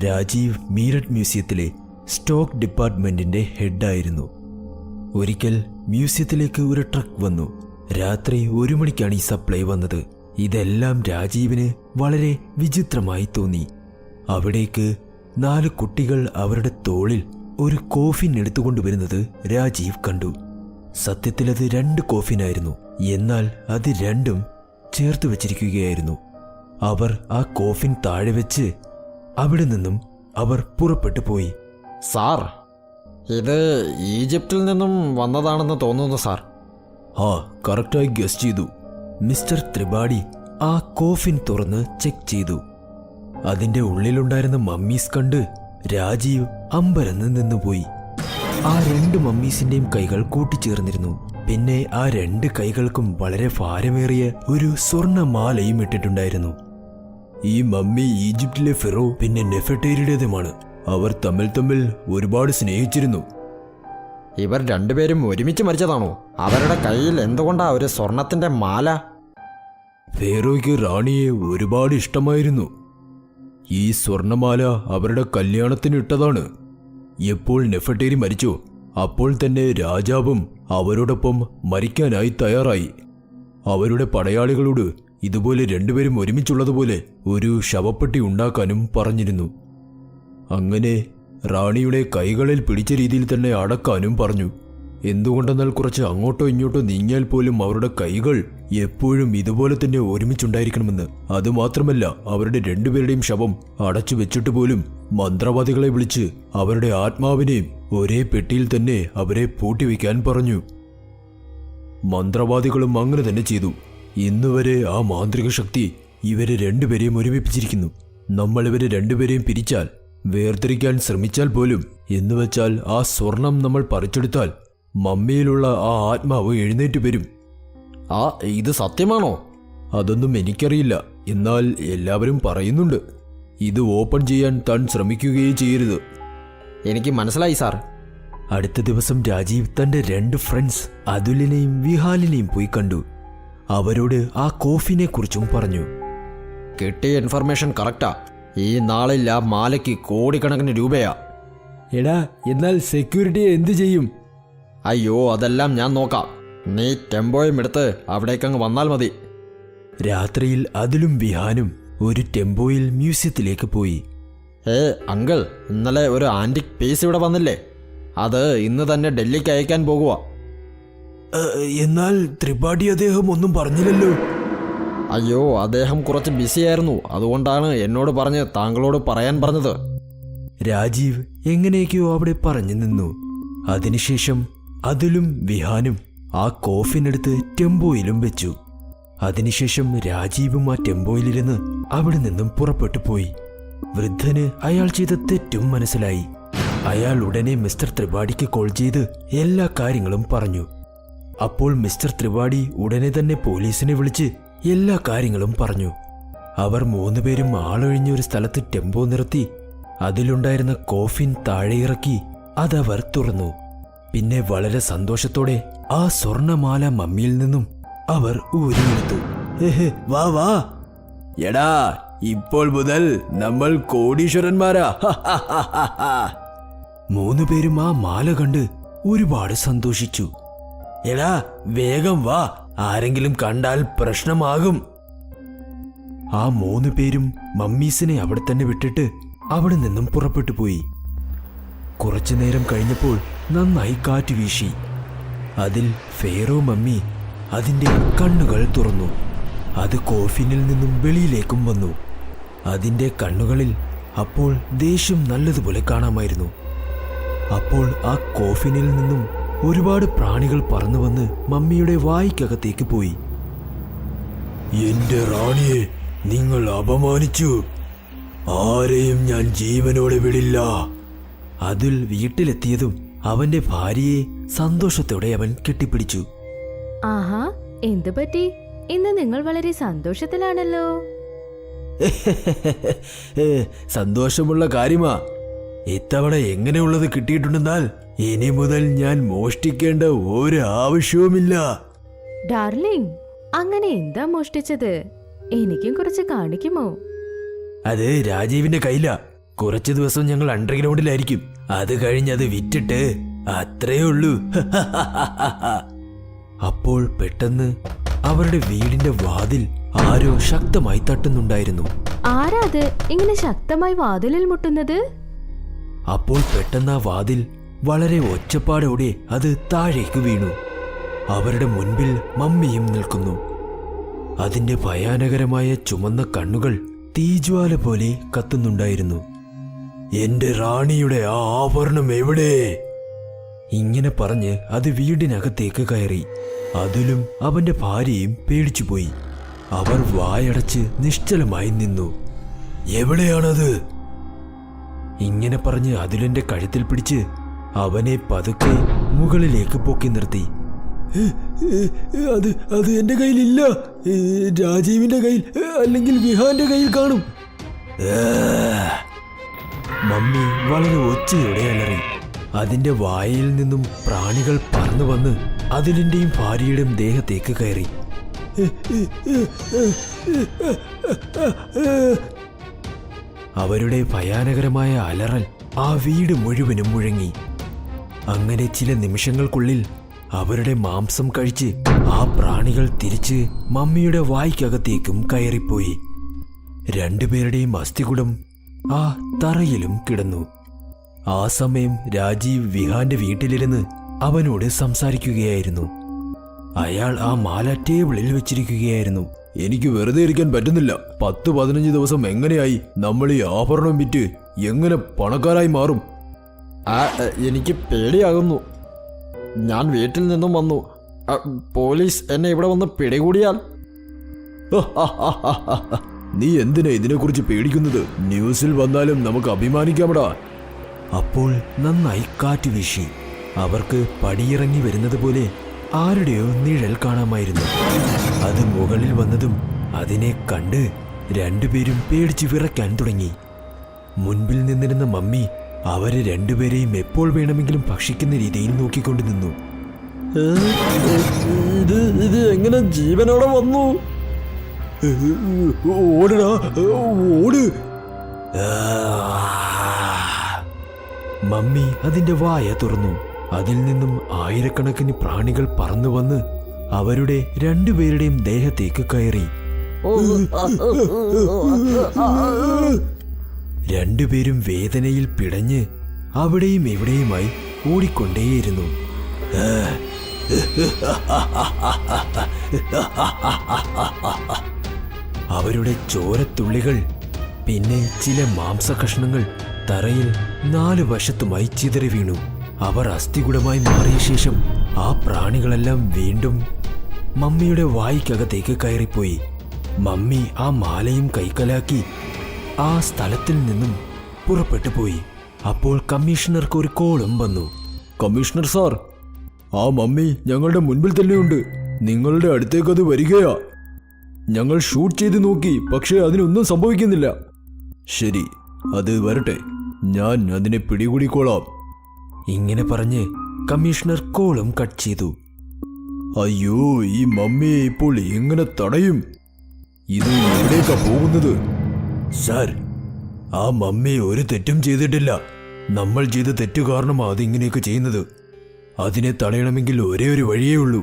Rajeev Meerut മ്യൂസിയത്തിലെ stock ഡിപ്പാർട്ട്മെന്റിന്റെ ഹെഡായിരുന്നു. ഒരിക്കൽ മ്യൂസിയത്തിലേക്ക് ഒരു ട്രക്ക് വന്നു. രാത്രി 1 മണിക്കാണ് ഈ സപ്ലൈ വന്നത്. ഇതെല്ലാം രാജീവിന് വളരെ വിചിത്രമായി തോന്നി. അവിടേക്ക് 4 കുട്ടികൾ അവരുടെ തോളിൽ ഒരു കോഫിൻ എടുത്തുകൊണ്ടുവരുന്നത് രാജീവ് കണ്ടു. സത്യത്തിൽ അത് 2 കോഫിനായിരുന്നു. എന്നാൽ അത് രണ്ടും ചേർത്ത് വെച്ചിരിക്കുകയായിരുന്നു. അവർ ആ കോഫിൻ താഴെ വെച്ച് അവിടെ നിന്നും അവർ പുറപ്പെട്ടു പോയി. സാർ, ഇത് ഈജിപ്തിൽ നിന്നും വന്നതാണെന്ന് തോന്നുന്നു സാർ. ആ, കറക്റ്റായി ഗസ് ചെയ്തു. മിസ്റ്റർ ത്രിപാഠി ആ കോഫിൻ തുറന്ന് ചെക്ക് ചെയ്തു. അതിന്റെ ഉള്ളിലുണ്ടായിരുന്ന മമ്മീസ് കണ്ട് രാജീവ് അമ്പരന്ന് നിന്നുപോയി. ആ 2 മമ്മീസിന്റെയും കൈകൾ കൂട്ടിച്ചേർന്നിരുന്നു. പിന്നെ ആ 2 കൈകൾക്കും വളരെ ഭാരമേറിയ ഒരു സ്വർണ്ണമാലയും ഇട്ടിട്ടുണ്ടായിരുന്നു. ഈ മമ്മി ഈജിപ്തിലെ ഫെറോ പിന്നെ നെഫർട്ടേരിയുടേതുമാണ്. അവർ തമ്മിൽ ഒരുപാട് സ്നേഹിച്ചിരുന്നു. ഇവർ രണ്ടുപേരും ഒരുമിച്ച് മരിച്ചതാണോ? അവരുടെ കയ്യിൽ എന്തുകൊണ്ടാ ഒരു സ്വർണത്തിന്റെ മാല? ഫെറോയ്ക്ക് റാണിയെ ഒരുപാട് ഇഷ്ടമായിരുന്നു. ഈ സ്വർണമാല അവരുടെ കല്യാണത്തിന് ഇട്ടതാണ്. എപ്പോൾ നെഫർട്ടേരി മരിച്ചോ അപ്പോൾ തന്നെ രാജാവും അവരോടൊപ്പം മരിക്കാനായി തയ്യാറായി. അവരുടെ പടയാളികളോട് ഇതുപോലെ 2 പേരും ഒരുമിച്ചുള്ളതുപോലെ ഒരു ശവപ്പെട്ടി ഉണ്ടാക്കാനും പറഞ്ഞിരുന്നു. അങ്ങനെ റാണിയുടെ കൈകളിൽ പിടിച്ച രീതിയിൽ തന്നെ അടക്കാനും പറഞ്ഞു. എന്തുകൊണ്ടെന്നാൽ കുറച്ച് അങ്ങോട്ടോ ഇങ്ങോട്ടോ നീങ്ങിയാൽ പോലും അവരുടെ കൈകൾ എപ്പോഴും ഇതുപോലെ തന്നെ ഒരുമിച്ചുണ്ടായിരിക്കണമെന്ന്. അതുമാത്രമല്ല, അവരുടെ 2 പേരുടെയും ശവം അടച്ചു വെച്ചിട്ട് പോലും മന്ത്രവാദികളെ വിളിച്ച് അവരുടെ ആത്മാവിനെയും ഒരേ പെട്ടിയിൽ തന്നെ അവരെ പൂട്ടിവെക്കാൻ പറഞ്ഞു. മന്ത്രവാദികളും അങ്ങനെ തന്നെ ചെയ്തു. ഇന്നുവരെ ആ മാന്ത്രിക ശക്തി ഇവരെ 2 പേരെയും ഒരുമിപ്പിച്ചിരിക്കുന്നു. നമ്മൾ ഇവരെ 2 പേരെയും പിരിച്ചാൽ, വേർതിരിക്കാൻ ശ്രമിച്ചാൽ പോലും, എന്നുവെച്ചാൽ ആ സ്വർണം നമ്മൾ പറിച്ചെടുത്താൽ മമ്മിയിലുള്ള ആ ആത്മാവ് എഴുന്നേറ്റ് വരും. ഇത് സത്യമാണോ? അതൊന്നും എനിക്കറിയില്ല. എന്നാൽ എല്ലാവരും പറയുന്നുണ്ട്. ഇത് ഓപ്പൺ ചെയ്യാൻ താൻ ശ്രമിക്കുകയേ ചെയ്യരുത്. എനിക്ക് മനസ്സിലായി സാർ. അടുത്ത ദിവസം രാജീവ് തന്റെ 2 ഫ്രണ്ട്സ് അതുലിനെയും വിഹാലിനെയും പോയി കണ്ടു. അവരോട് ആ കോഫിനെ കുറിച്ചും പറഞ്ഞു. കിട്ടിയ ഇൻഫർമേഷൻ കറക്റ്റാ. ഈ നാളിൽ ആ മാലയ്ക്ക് കോടിക്കണക്കിന് രൂപയാ. എടാ, എന്നാൽ സെക്യൂരിറ്റി എന്തു ചെയ്യും? അയ്യോ, അതെല്ലാം ഞാൻ നോക്കാം. നീ ടെമ്പോയും എടുത്ത് അവിടേക്കങ്ങ് വന്നാൽ മതി. രാത്രിയിൽ അതിലും വിഹാനും ഒരു ടെമ്പോയിൽ മ്യൂസിയത്തിലേക്ക് പോയി. അങ്കിൾ, ഇന്നലെ ഒരു ആന്റിക് പീസ് ഇവിടെ വന്നില്ലേ? അത് ഇന്ന് തന്നെ ഡൽഹിക്ക് അയക്കാൻ പോകുക. എന്നാൽ ത്രിപാഠി അദ്ദേഹം ഒന്നും പറഞ്ഞില്ലല്ലോ. അയ്യോ, അദ്ദേഹം കുറച്ച് ബിസിയായിരുന്നു. അതുകൊണ്ടാണ് എന്നോട് പറഞ്ഞ് താങ്കളോട് പറയാൻ പറഞ്ഞത്. രാജീവ് എങ്ങനെയൊക്കെയോ അവിടെ പറഞ്ഞു നിന്നു. അതിനുശേഷം അതിലും വിഹാനും ആ കോഫിനെടുത്ത് ടെമ്പോയിലും വെച്ചു. അതിനുശേഷം രാജീവും ആ ടെമ്പോയിലിരുന്ന് അവിടെ നിന്നും പുറപ്പെട്ടു പോയി. വൃദ്ധന് അയാൾ ചെയ്ത തെറ്റും മനസ്സിലായി. അയാൾ ഉടനെ മിസ്റ്റർ ത്രിപാഠിക്ക് കോൾ ചെയ്ത് എല്ലാ കാര്യങ്ങളും പറഞ്ഞു. അപ്പോൾ മിസ്റ്റർ ത്രിപാഠി ഉടനെ തന്നെ പോലീസിനെ വിളിച്ച് എല്ലാ കാര്യങ്ങളും പറഞ്ഞു. അവർ 3 പേരും ആളൊഴിഞ്ഞ ഒരു സ്ഥലത്ത് ടെമ്പോ നിർത്തി അതിലുണ്ടായിരുന്ന കോഫിൻ താഴെ ഇറക്കി അതവർ തുറന്നു. പിന്നെ വളരെ സന്തോഷത്തോടെ ആ സ്വർണമാല മമ്മിയിൽ നിന്നും അവർ ഊരിയെടുത്തു. വാ വാ എടാ, ഇപ്പോൾ മുതൽ നമ്മൾ കോടീശ്വരന്മാരാ. 3 പേരും ആ മാല കണ്ട് ഒരുപാട് സന്തോഷിച്ചു. എടാ, വേഗം വാ, ആരെങ്കിലും കണ്ടാൽ പ്രശ്നമാകും. ആ 3 പേരും മമ്മീസിനെ അവിടെ തന്നെ വിട്ടിട്ട് അവിടെ നിന്നും പുറപ്പെട്ടു പോയി. കുറച്ചു നേരം കഴിഞ്ഞപ്പോൾ നന്നായി കാറ്റ് വീശി. അതിൽ ഫെറോ മമ്മി അതിൻ്റെ കണ്ണുകൾ തുറന്നു. അത് കോഫിനിൽ നിന്നും വെളിയിലേക്കും വന്നു. അതിൻ്റെ കണ്ണുകളിൽ അപ്പോൾ ദേഷ്യം നല്ലതുപോലെ കാണാമായിരുന്നു. അപ്പോൾ ആ കോഫിനിൽ നിന്നും ഒരുപാട് പ്രാണികൾ പറന്നു വന്ന് മമ്മിയുടെ വായ്ക്കകത്തേക്ക് പോയി. എന്റെ റാണിയെ നിങ്ങൾ അപമാനിച്ചു. ആരെയും ഞാൻ ജീവനോടെ വിടില്ല. അതിൽ വീട്ടിലെത്തിയതും അവന്റെ ഭാര്യയെ സന്തോഷത്തോടെ അവൻ കെട്ടിപ്പിടിച്ചു. ആഹാ, എന്തു പറ്റി? ഇന്ന് നിങ്ങൾ വളരെ സന്തോഷത്തിലാണല്ലോ. സന്തോഷമുള്ള കാര്യമാ. ഇത്തവണ എങ്ങനെയുള്ളത് കിട്ടിയിട്ടുണ്ടെന്നാൽ ഇനി മുതൽ ഞാൻ മോഷ്ടിക്കേണ്ട ഒരു ആവശ്യവുമില്ല. ഡാർലിംഗ്, അങ്ങനെ എന്താ മോഷ്ടിച്ചത്? എനിക്കും കുറച്ച് കാണിക്കുമോ? അത് രാജീവിന്റെ കയ്യിലാ. കുറച്ചു ദിവസം ഞങ്ങൾ അണ്ടർഗ്രൗണ്ടിലായിരിക്കും. അത് കഴിഞ്ഞ് അത് വിറ്റിട്ട് അത്രേ ഉള്ളൂ. അപ്പോൾ പെട്ടെന്ന് അവരുടെ വീടിന്റെ വാതിൽ ആരോ ശക്തമായി തട്ടുന്നുണ്ടായിരുന്നു. ആരാ അത് ഇങ്ങനെ ശക്തമായി വാതിലിൽ മുട്ടുന്നത്? അപ്പോൾ പെട്ടെന്ന് ആ വാതിൽ വളരെ ഒച്ചപ്പാടോടെ അത് താഴേക്ക് വീണു. അവരുടെ മുൻപിൽ മമ്മിയും നിൽക്കുന്നു. അതിന്റെ ഭയാനകരമായ ചുമന്ന കണ്ണുകൾ തീജ്വാല പോലെ കത്തുന്നുണ്ടായിരുന്നു. എന്റെ റാണിയുടെ ആ ആഭരണം എവിടെ? ഇങ്ങനെ പറഞ്ഞ് അത് വീടിനകത്തേക്ക് കയറി. അതിലും അവന്റെ ഭാര്യയും പേടിച്ചുപോയി. അവർ വായടച്ച് നിശ്ചലമായി നിന്നു. എവിടെയാണത്? ഇങ്ങനെ പറഞ്ഞ് അതിലിന്റെ കഴുത്തിൽ പിടിച്ച് അവനെ പതുക്കെ മുകളിലേക്ക് പൊക്കി നിർത്തി. അത് എന്റെ കയ്യിലില്ല. രാജീവിന്റെ കയ്യിൽ അല്ലെങ്കിൽ വിഹാന്റെ കയ്യിൽ കാണും. മമ്മി വളരെ ഒച്ചയോടെ അലറി. അതിന്റെ വായയിൽ നിന്നും പ്രാണികൾ പറന്നു വന്ന് അതിലിന്റെയും ഭാര്യയുടെയും ദേഹത്തേക്ക് കയറി. അവരുടെ ഭയാനകരമായ അലറൽ ആ വീട് മുഴുവനും മുഴങ്ങി. അങ്ങനെ ചില നിമിഷങ്ങൾക്കുള്ളിൽ അവരുടെ മാംസം കഴിച്ച് ആ പ്രാണികൾ തിരിച്ച് മമ്മിയുടെ വായ്ക്കകത്തേക്കും കയറിപ്പോയി. രണ്ടുപേരുടെയും അസ്ഥികുടം ആ തറയിലും കിടന്നു. ആ സമയം രാജീവ് വിഹാന്റെ വീട്ടിലിരുന്ന് അവനോട് സംസാരിക്കുകയായിരുന്നു. അയാൾ ആ മാല ടേബിളിൽ വെച്ചിരിക്കുകയായിരുന്നു. എനിക്ക് വെറുതെ ഇരിക്കാൻ പറ്റുന്നില്ല. 10-15 ദിവസം എങ്ങനെയായി നമ്മൾ ഈ ആഭരണം വിറ്റ് എങ്ങനെ പണക്കാരായി മാറും? എനിക്ക് പേടിയാകുന്നു. ഞാൻ വീട്ടിൽ നിന്നും വന്നു. പോലീസ് എന്നെ ഇവിടെ വന്ന് പിടികൂടിയാൽ? നീ എന്തിനാ ഇതിനെക്കുറിച്ച് പേടിക്കുന്നത്? ന്യൂസിൽ വന്നാലും നമുക്ക് അഭിമാനിക്കാമടാ. അപ്പോൾ നന്നായി കാറ്റ് വീശി. അവർക്ക് പടിയിറങ്ങി വരുന്നത് പോലെ ആരുടെയോ നിഴൽ കാണാമായിരുന്നു. അത് മുകളിൽ വന്നതും അതിനെ കണ്ട് രണ്ടുപേരും പേടിച്ച് വിറയ്ക്കാൻ തുടങ്ങി. മുൻപിൽ നിന്നിരുന്ന മമ്മി അവരെ രണ്ടുപേരെയും എപ്പോൾ വേണമെങ്കിലും ഭക്ഷിക്കുന്ന രീതിയിൽ നോക്കിക്കൊണ്ട് നിന്നു. ഇത് എങ്ങനെ ജീവനോടെ വന്നു? ഓടടാ, ഓട്! മമ്മി അതിന്റെ വായ തുറന്നു. അതിൽ നിന്നും ആയിരക്കണക്കിന് പ്രാണികൾ പറന്നു വന്ന് അവരുടെ രണ്ടുപേരുടെയും ദേഹത്തേക്ക് കയറി. രണ്ടുപേരും വേദനയിൽ പിടഞ്ഞ് അവിടെയും എവിടെയുമായി ഓടിക്കൊണ്ടേയിരുന്നു. അവരുടെ ചോരത്തുള്ളികൾ പിന്നെ ചില മാംസകഷ്ണങ്ങൾ തറയിൽ 4 വശത്തുമായി ചിതറി വീണു. അവർ അസ്ഥികുടമായി മാറിയ ശേഷം ആ പ്രാണികളെല്ലാം വീണ്ടും മമ്മിയുടെ വായ്ക്കകത്തേക്ക് കയറിപ്പോയി. മമ്മി ആ മാലയും കൈക്കലാക്കി ആ സ്ഥലത്തിൽ നിന്നും പുറപ്പെട്ടു പോയി. അപ്പോൾ കമ്മീഷണർക്ക് ഒരു കോളും വന്നു. കമ്മീഷണർ സാർ, ആ മമ്മി ഞങ്ങളുടെ മുൻപിൽ തന്നെയുണ്ട്. നിങ്ങളുടെ അടുത്തേക്ക് അത് വരികയാ. ഞങ്ങൾ ഷൂട്ട് ചെയ്ത് നോക്കി, പക്ഷേ അതിനൊന്നും സംഭവിക്കുന്നില്ല. ശരി, അത് വരട്ടെ. ഞാൻ അതിനെ പിടികൂടിക്കോളാം. ഇങ്ങനെ പറഞ്ഞ് കമ്മീഷണർ കോളും കട്ട് ചെയ്തു. അയ്യോ, ഈ മമ്മിയെ ഇപ്പോൾ എങ്ങനെ തടയും? ഇത് എവിടേക്കാ പോകുന്നത്? സാർ, ആ മമ്മി ഒരു തെറ്റും ചെയ്തിട്ടില്ല. നമ്മൾ ചെയ്ത തെറ്റു കാരണമാണ് അതിങ്ങനെയൊക്കെ ചെയ്യുന്നത്. അതിനെ തടയണമെങ്കിൽ ഒരേ ഒരു വഴിയേ ഉള്ളൂ.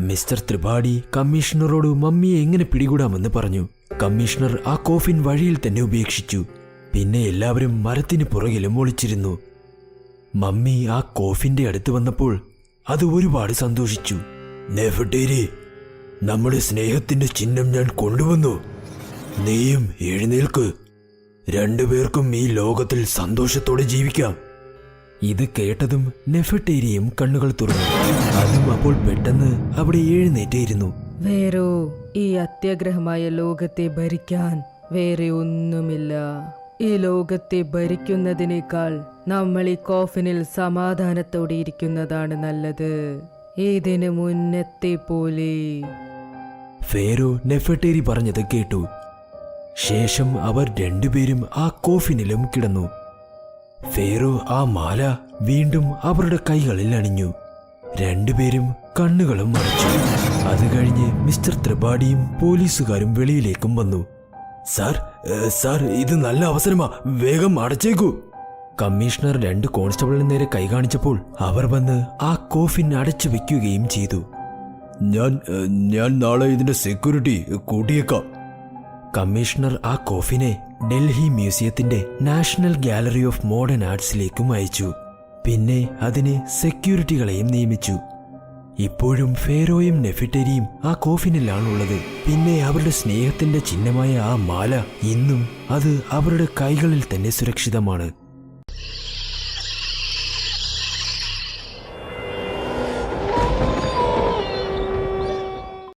മിസ്റ്റർ ത്രിപാഠി കമ്മീഷണറോട് മമ്മിയെ എങ്ങനെ പിടികൂടാമെന്ന് പറഞ്ഞു. കമ്മീഷണർ ആ കോഫിൻ വഴിയിൽ തന്നെ ഉപേക്ഷിച്ചു. പിന്നെ എല്ലാവരും മരത്തിന് പുറകിലും ഒളിച്ചിരുന്നു. മമ്മി ആ കോഫിന്റെ അടുത്ത് വന്നപ്പോൾ അത് ഒരുപാട് സന്തോഷിച്ചു. നെഫർട്ടേരി, നമ്മുടെ സ്നേഹത്തിന്റെ ചിഹ്നം ഞാൻ കൊണ്ടുവന്നു. നീയും എഴുന്നേൽക്ക്. രണ്ടുപേർക്കും ഈ ലോകത്തിൽ സന്തോഷത്തോടെ ജീവിക്കാം. ഇത് കേട്ടതും നെഫർട്ടേരിയും കണ്ണുകൾ തുറന്നു. അതും അപ്പോൾ പെട്ടെന്ന് അവിടെ എഴുന്നേറ്റേയിരുന്നു. വേറോ ഈ അത്യാഗ്രഹമായ ലോകത്തെ ഭരിക്കാൻ വേറെ ഒന്നുമില്ല. ഈ ലോകത്തെ ഭരിക്കുന്നതിനേക്കാൾ നമ്മൾ ഈ കോഫിനിൽ സമാധാനത്തോടെ ഇരിക്കുന്നതാണ് നല്ലത്. ഇതിന് മുന്നത്തെ പോലെ. ഫേറോ നെഫർട്ടേരി പറഞ്ഞത് കേട്ടു. ശേഷം അവർ രണ്ടുപേരും ആ കോഫിനിലും കിടന്നു. ഫേറോ ആ മാല വീണ്ടും അവരുടെ കൈകളിൽ അണിഞ്ഞു. രണ്ടുപേരും കണ്ണുകളും അടച്ചു. അത് കഴിഞ്ഞ് മിസ്റ്റർ ത്രിപാഠിയും പോലീസുകാരും വെളിയിലേക്കും വന്നു. സാർ ഇത് നല്ല അവസരമാ, വേഗം അടച്ചേക്കൂ. കമ്മീഷണർ 2 കോൺസ്റ്റബിളിന് നേരെ കൈ കാണിച്ചപ്പോൾ അവർ വന്ന് ആ കോഫിൻ അടച്ചു വെക്കുകയും ചെയ്തു. ഞാൻ നാളെ ഇതിന്റെ സെക്യൂരിറ്റി കൂട്ടിയേക്കാം. കമ്മീഷണർ ആ കോഫിനെ ഡൽഹി മ്യൂസിയത്തിന്റെ നാഷണൽ ഗാലറി ഓഫ് മോഡേൺ ആർട്സിലേക്കും അയച്ചു. പിന്നെ അതിന് സെക്യൂരിറ്റികളെയും നിയമിച്ചു. ഇപ്പോഴും ഫേരോയും നെഫിറ്റരിയും ആ കോഫിനിലാണുള്ളത്. പിന്നെ അവരുടെ സ്നേഹത്തിന്റെ ചിഹ്നമായ ആ മാല ഇന്നും അത് അവരുടെ കൈകളിൽ തന്നെ സുരക്ഷിതമാണ്.